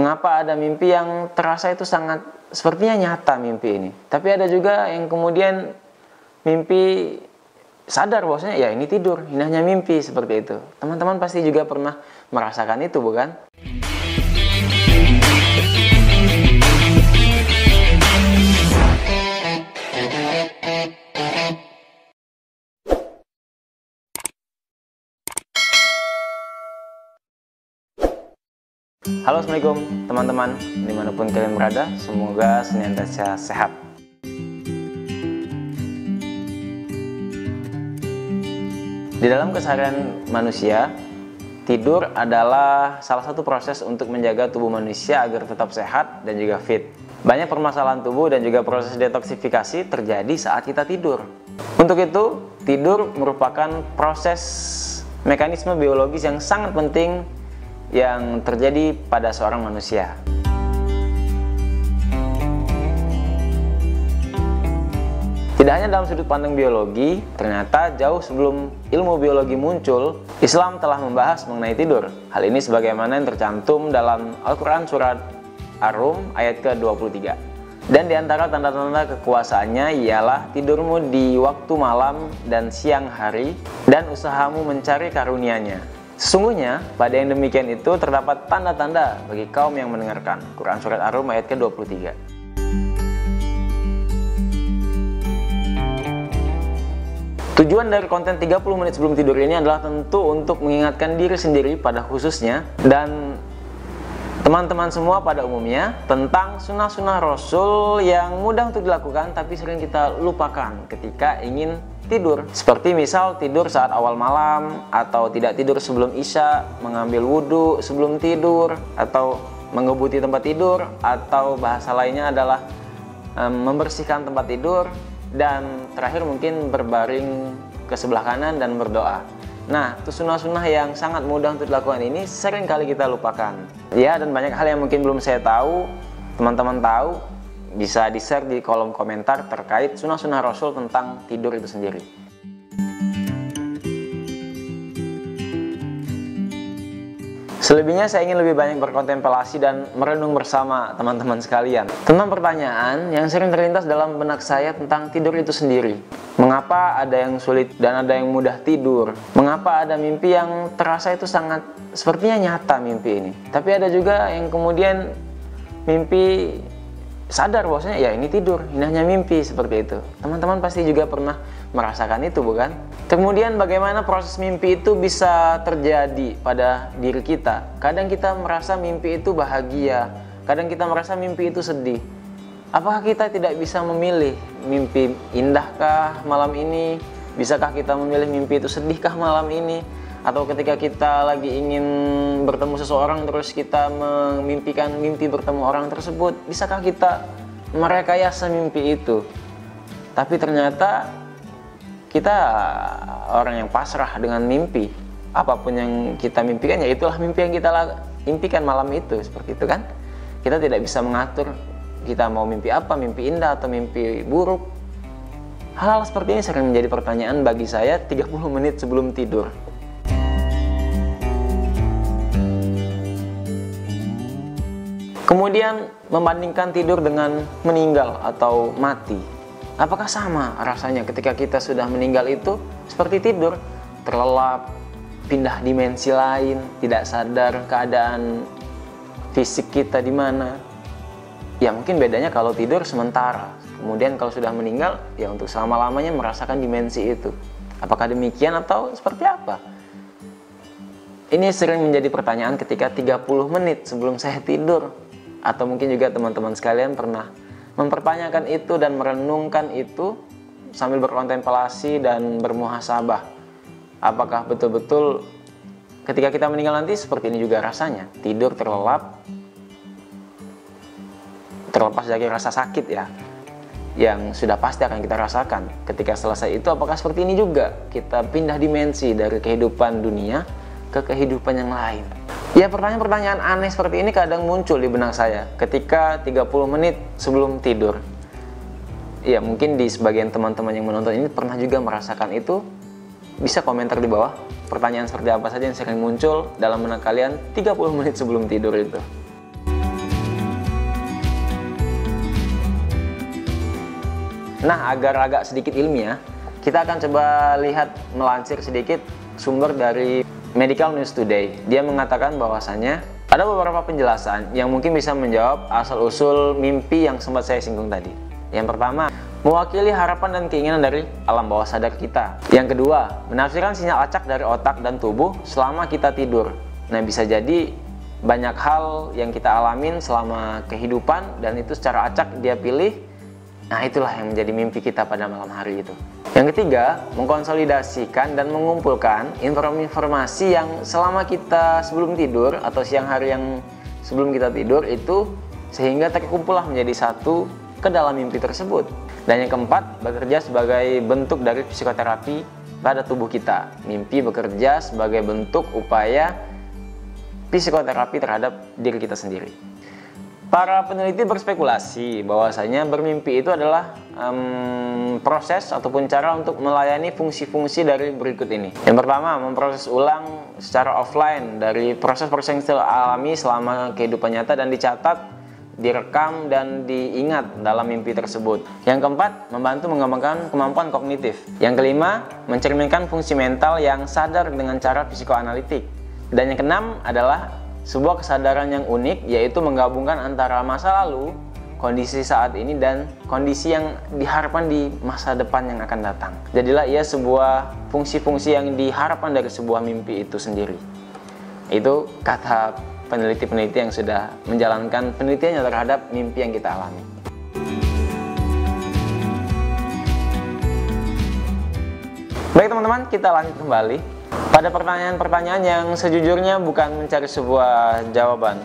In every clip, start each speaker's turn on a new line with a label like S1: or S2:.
S1: Mengapa ada mimpi yang terasa itu sangat sepertinya nyata mimpi ini, tapi ada juga yang kemudian mimpi sadar bahwasanya ya ini tidur, ini hanya mimpi, seperti itu. Teman-teman pasti juga pernah merasakan itu, bukan? Halo, assalamualaikum teman-teman, dimanapun kalian berada, semoga senantiasa sehat. Di dalam keseharian manusia, tidur adalah salah satu proses untuk menjaga tubuh manusia agar tetap sehat dan juga fit. Banyak permasalahan tubuh dan juga proses detoksifikasi terjadi saat kita tidur. Untuk itu, tidur merupakan proses mekanisme biologis yang sangat penting yang terjadi pada seorang manusia. Tidak hanya dalam sudut pandang biologi, ternyata jauh sebelum ilmu biologi muncul, Islam telah membahas mengenai tidur. Hal ini sebagaimana yang tercantum dalam Al-Quran surat Ar-Rum ayat ke-23. Dan di antara tanda-tanda kekuasaannya ialah tidurmu di waktu malam dan siang hari, dan usahamu mencari karunia-Nya. Sesungguhnya, pada yang demikian itu terdapat tanda-tanda bagi kaum yang mendengarkan. Quran Surat Ar-Rum ayat ke-23. Tujuan dari konten 30 menit sebelum tidur ini adalah tentu untuk mengingatkan diri sendiri pada khususnya, dan teman-teman semua pada umumnya, tentang sunnah-sunnah Rasul yang mudah untuk dilakukan tapi sering kita lupakan ketika ingin tidur. Seperti misal tidur saat awal malam, atau tidak tidur sebelum isya, mengambil wudhu sebelum tidur, atau mengebuti tempat tidur, atau bahasa lainnya adalah membersihkan tempat tidur, dan terakhir mungkin berbaring ke sebelah kanan dan berdoa. Nah, itu sunnah-sunnah yang sangat mudah untuk dilakukan ini sering kali kita lupakan. Ya, dan banyak hal yang mungkin belum saya tahu, teman-teman tahu, bisa di-share di kolom komentar terkait sunnah-sunnah Rasul tentang tidur itu sendiri. Selebihnya saya ingin lebih banyak berkontemplasi dan merenung bersama teman-teman sekalian tentang pertanyaan yang sering terlintas dalam benak saya tentang tidur itu sendiri. Mengapa ada yang sulit dan ada yang mudah tidur? Mengapa ada mimpi yang terasa itu sangat sepertinya nyata mimpi ini, tapi ada juga yang kemudian mimpi sadar bahwasanya ya ini tidur, ini hanya mimpi, seperti itu. Teman-teman pasti juga pernah merasakan itu, bukan? Kemudian bagaimana proses mimpi itu bisa terjadi pada diri kita? Kadang kita merasa mimpi itu bahagia, kadang kita merasa mimpi itu sedih. Apakah kita tidak bisa memilih mimpi indahkah malam ini? Bisakah kita memilih mimpi itu sedihkah malam ini? Atau ketika kita lagi ingin bertemu seseorang terus kita memimpikan mimpi bertemu orang tersebut, bisakah kita merekayasa mimpi itu? Tapi ternyata kita orang yang pasrah dengan mimpi. Apapun yang kita mimpikan, ya itulah mimpi yang kita impikan malam itu, seperti itu kan? Kita tidak bisa mengatur kita mau mimpi apa, mimpi indah atau mimpi buruk. Hal-hal seperti ini sering menjadi pertanyaan bagi saya 30 menit sebelum tidur. Kemudian membandingkan tidur dengan meninggal atau mati. Apakah sama rasanya ketika kita sudah meninggal itu seperti tidur, terlelap, pindah dimensi lain, tidak sadar keadaan fisik kita di mana? Ya mungkin bedanya kalau tidur sementara, kemudian kalau sudah meninggal ya untuk selama-lamanya merasakan dimensi itu. Apakah demikian atau seperti apa? Ini sering menjadi pertanyaan ketika 30 menit sebelum saya tidur. Atau mungkin juga teman-teman sekalian pernah mempertanyakan itu dan merenungkan itu sambil berkontemplasi dan bermuhasabah. Apakah betul-betul ketika kita meninggal nanti seperti ini juga rasanya? Tidur terlelap, terlepas dari rasa sakit ya, yang sudah pasti akan kita rasakan. Ketika selesai itu apakah seperti ini juga? Kita pindah dimensi dari kehidupan dunia ke kehidupan yang lain. Ya, pertanyaan-pertanyaan aneh seperti ini kadang muncul di benak saya ketika 30 menit sebelum tidur. Ya, mungkin di sebagian teman-teman yang menonton ini pernah juga merasakan itu. Bisa komentar di bawah pertanyaan seperti apa saja yang sering muncul dalam benak kalian 30 menit sebelum tidur itu. Nah, agar agak sedikit ilmiah, kita akan coba lihat melansir sedikit sumber dari Medical News Today. Dia mengatakan bahwasanya ada beberapa penjelasan yang mungkin bisa menjawab asal-usul mimpi yang sempat saya singgung tadi. Yang pertama, mewakili harapan dan keinginan dari alam bawah sadar kita. Yang kedua, menafsirkan sinyal acak dari otak dan tubuh selama kita tidur. Nah, bisa jadi banyak hal yang kita alamin selama kehidupan dan itu secara acak dia pilih. Nah, itulah yang menjadi mimpi kita pada malam hari itu. Yang ketiga, mengkonsolidasikan dan mengumpulkan informasi yang selama kita sebelum tidur atau siang hari yang sebelum kita tidur itu, sehingga terkumpullah menjadi satu ke dalam mimpi tersebut. Dan yang keempat, bekerja sebagai bentuk dari psikoterapi pada tubuh kita. Mimpi bekerja sebagai bentuk upaya psikoterapi terhadap diri kita sendiri. Para peneliti berspekulasi bahwasanya bermimpi itu adalah proses ataupun cara untuk melayani fungsi-fungsi dari berikut ini. Yang pertama, memproses ulang secara offline dari proses-proses yang telah alami selama kehidupan nyata dan dicatat, direkam, dan diingat dalam mimpi tersebut. Yang keempat, membantu mengembangkan kemampuan kognitif. Yang kelima, mencerminkan fungsi mental yang sadar dengan cara psikoanalitik. Dan yang keenam adalah sebuah kesadaran yang unik, yaitu menggabungkan antara masa lalu, kondisi saat ini, dan kondisi yang diharapkan di masa depan yang akan datang. Jadilah ia sebuah fungsi-fungsi yang diharapkan dari sebuah mimpi itu sendiri. Itu kata peneliti-peneliti yang sudah menjalankan penelitiannya terhadap mimpi yang kita alami. Baik teman-teman, kita lanjut kembali pada pertanyaan-pertanyaan yang sejujurnya bukan mencari sebuah jawaban.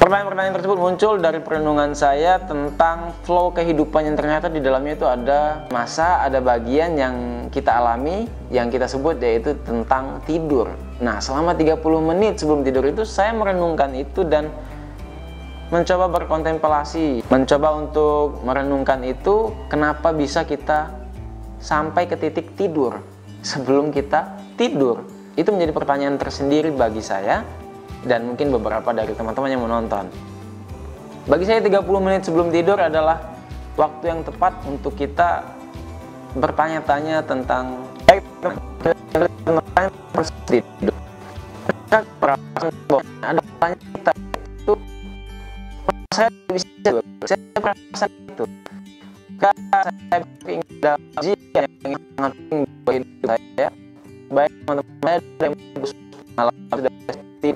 S1: Pertanyaan-pertanyaan tersebut muncul dari perenungan saya tentang flow kehidupan yang ternyata di dalamnya itu ada masa, ada bagian yang kita alami, yang kita sebut yaitu tentang tidur. Nah, selama 30 menit sebelum tidur itu saya merenungkan itu dan mencoba berkontemplasi, mencoba untuk merenungkan itu kenapa bisa kita sampai ke titik tidur sebelum kita tidur. Itu menjadi pertanyaan tersendiri bagi saya dan mungkin beberapa dari teman-teman yang menonton. Bagi saya 30 menit sebelum tidur adalah waktu yang tepat untuk kita bertanya-tanya tentang tidur. Ada pertanyaan kita itu saya bisa, saya perasaan itu. Karena saya ingin ada ujian yang sangat penting bagi hidup saya. Baik teman-teman saya dari malam sudah pasti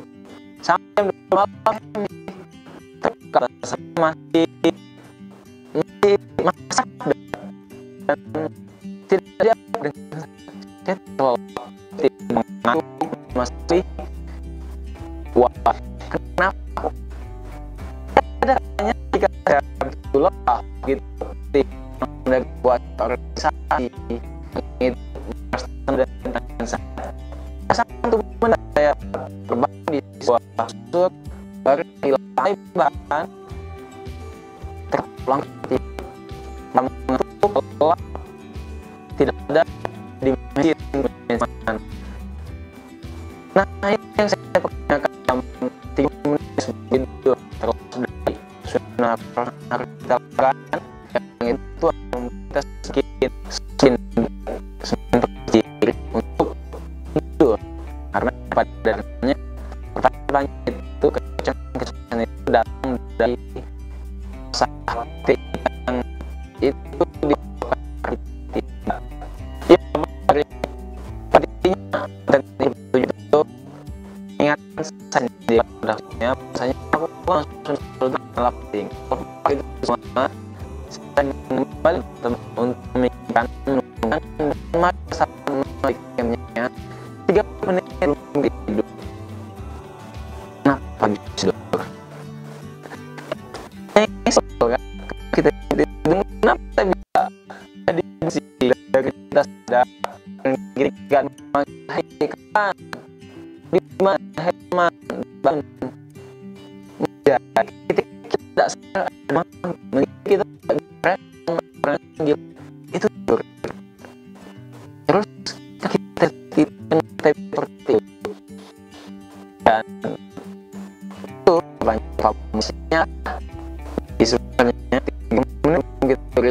S1: sampai malam terkata saya masih masak dan tidak ada dengan saya terlalu mengaku masih wah kenapa ada tanya jika saya betul gitu dari buat organisasi itu dan satu benar saya terbang di sebuah kasur baru nilai bahan terpulang mengetuk gelap tidak ada dimensi. Nah, ini yang saya pertanyakan dalam 3 menit sebelum tidur terlepas dari sunnah harus kita lakukan yang itu kita skin untuk tidur karena pada dasarnya pertanyaan itu kecengan itu datang dari sakti yang itu dilakukan tidak ya dari artinya dan itu ingatkan saya di padahalnya misalnya aku langsung selalu melakukan itu semua saya kembali untuk memikirkan dan masa memikirkannya 3 menit sebelum tidur. Kenapa bisa tidur? Kita tidur, kenapa bisa jadi dari kita sudah mengirimkan mengirimkan di mana hemat bangun ya kita tidak sadar kita memanggil itu tidur terus kita seperti dan itu banyak fungsinya di sebenarnya 3 menit tidur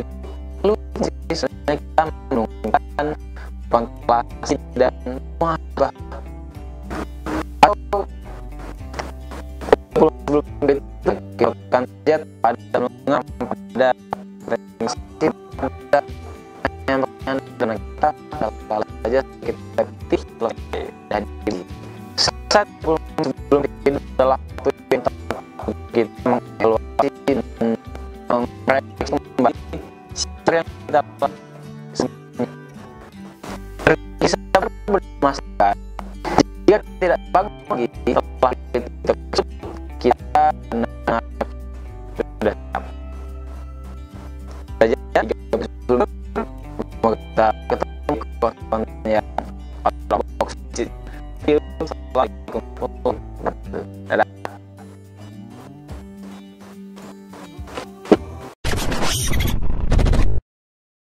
S1: lalu sebenarnya kita menunggukan kontemplasi dan muhasabah atau sebelum kita lakukan saja pada mengenal pada prinsip pada yang karena kita kalau saja kita ketih selesai dan saat sebelum itu adalah waktu yang tepat kita mengevaluasi dan mereka kembali secara yang kita lakukan bisa bermasalah jika tidak bagus lagi setelah kita benar sudah siap saja jika kita ketemu kawan yang Assalamualaikum.